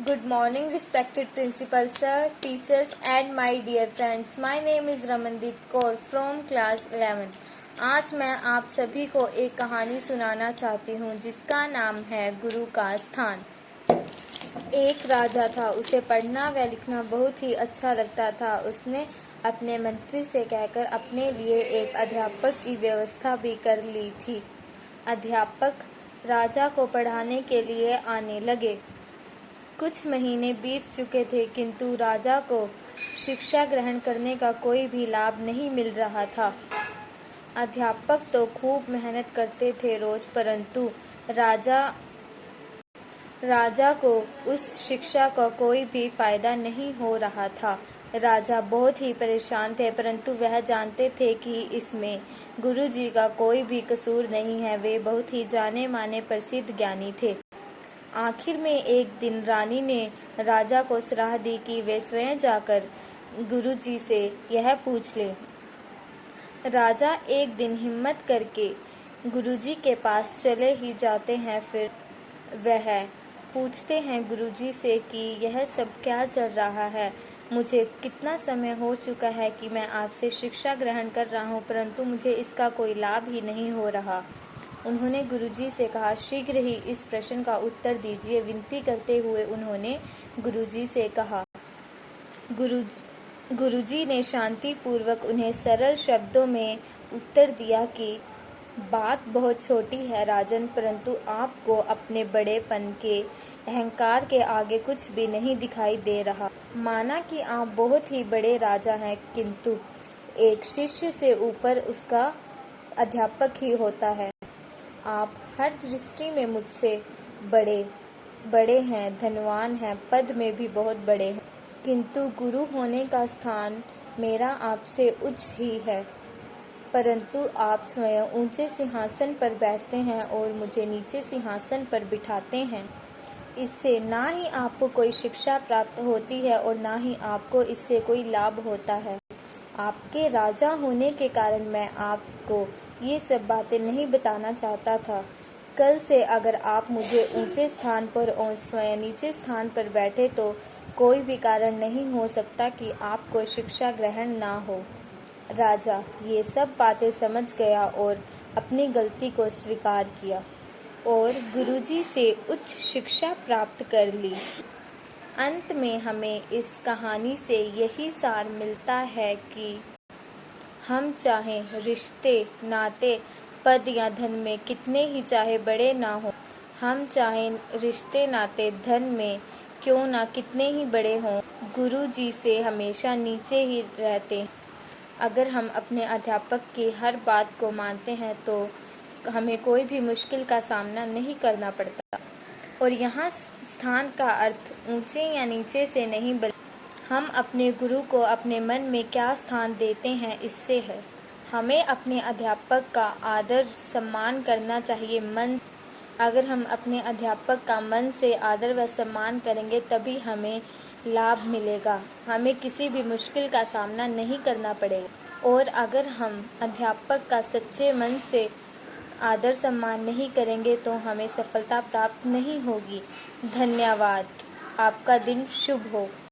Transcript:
Good morning, respected principal sir, teachers and my dear friends. My name is Ramandeep Kaur from class 11. आज मैं आप सभी को एक कहानी सुनाना चाहती हूँ जिसका नाम है गुरु का स्थान। एक राजा था, उसे पढ़ना व लिखना बहुत ही अच्छा लगता था। उसने अपने मंत्री से कहकर अपने लिए एक अध्यापक की व्यवस्था भी कर ली थी। अध्यापक राजा को पढ़ाने के लिए आने लगे। कुछ महीने बीत चुके थे, किंतु राजा को शिक्षा ग्रहण करने का कोई भी लाभ नहीं मिल रहा था। अध्यापक तो खूब मेहनत करते थे रोज, परंतु राजा को उस शिक्षा का कोई भी फायदा नहीं हो रहा था। राजा बहुत ही परेशान थे, परंतु वह जानते थे कि इसमें गुरुजी का कोई भी कसूर नहीं है। वे बहुत ही जाने माने प्रसिद्ध ज्ञानी थे। आखिर में एक दिन रानी ने राजा को सलाह दी कि वे स्वयं जाकर गुरुजी से यह पूछ ले। राजा एक दिन हिम्मत करके गुरुजी के पास चले ही जाते हैं। फिर वह पूछते हैं गुरुजी से कि यह सब क्या चल रहा है। मुझे कितना समय हो चुका है कि मैं आपसे शिक्षा ग्रहण कर रहा हूँ, परंतु मुझे इसका कोई लाभ ही नहीं हो रहा। उन्होंने गुरुजी से कहा, शीघ्र ही इस प्रश्न का उत्तर दीजिए। विनती करते हुए उन्होंने गुरुजी से कहा। गुरुजी ने शांतिपूर्वक उन्हें सरल शब्दों में उत्तर दिया कि बात बहुत छोटी है राजन, परंतु आपको अपने बड़ेपन के अहंकार के आगे कुछ भी नहीं दिखाई दे रहा। माना कि आप बहुत ही बड़े राजा हैं, किंतु एक शिष्य से ऊपर उसका अध्यापक ही होता है। आप हर दृष्टि में मुझसे बड़े हैं, धनवान हैं, पद में भी बहुत बड़े हैं, किंतु गुरु होने का स्थान मेरा आपसे उच्च ही है। परंतु आप स्वयं ऊंचे सिंहासन पर बैठते हैं और मुझे नीचे सिंहासन पर बिठाते हैं। इससे ना ही आपको कोई शिक्षा प्राप्त होती है और ना ही आपको इससे कोई लाभ होता है। आपके राजा होने के कारण मैं आपको ये सब बातें नहीं बताना चाहता था। कल से अगर आप मुझे ऊंचे स्थान पर और स्वयं नीचे स्थान पर बैठे तो कोई भी कारण नहीं हो सकता कि आपको शिक्षा ग्रहण ना हो। राजा ये सब बातें समझ गया और अपनी गलती को स्वीकार किया और गुरुजी से उच्च शिक्षा प्राप्त कर ली। अंत में हमें इस कहानी से यही सार मिलता है कि हम चाहें रिश्ते नाते पद या धन में कितने ही चाहे बड़े ना हो, हम चाहें रिश्ते नाते धन में क्यों ना कितने ही बड़े हों, गुरु जी से हमेशा नीचे ही रहते। अगर हम अपने अध्यापक की हर बात को मानते हैं तो हमें कोई भी मुश्किल का सामना नहीं करना पड़ता। और यहाँ स्थान का अर्थ ऊंचे या नीचे से नहीं, बल्कि हम अपने गुरु को अपने मन में क्या स्थान देते हैं इससे है। हमें अपने अध्यापक का आदर सम्मान करना चाहिए अगर हम अपने अध्यापक का मन से आदर व सम्मान करेंगे तभी हमें लाभ मिलेगा, हमें किसी भी मुश्किल का सामना नहीं करना पड़ेगा। और अगर हम अध्यापक का सच्चे मन से आदर सम्मान नहीं करेंगे तो हमें सफलता प्राप्त नहीं होगी। धन्यवाद। आपका दिन शुभ हो।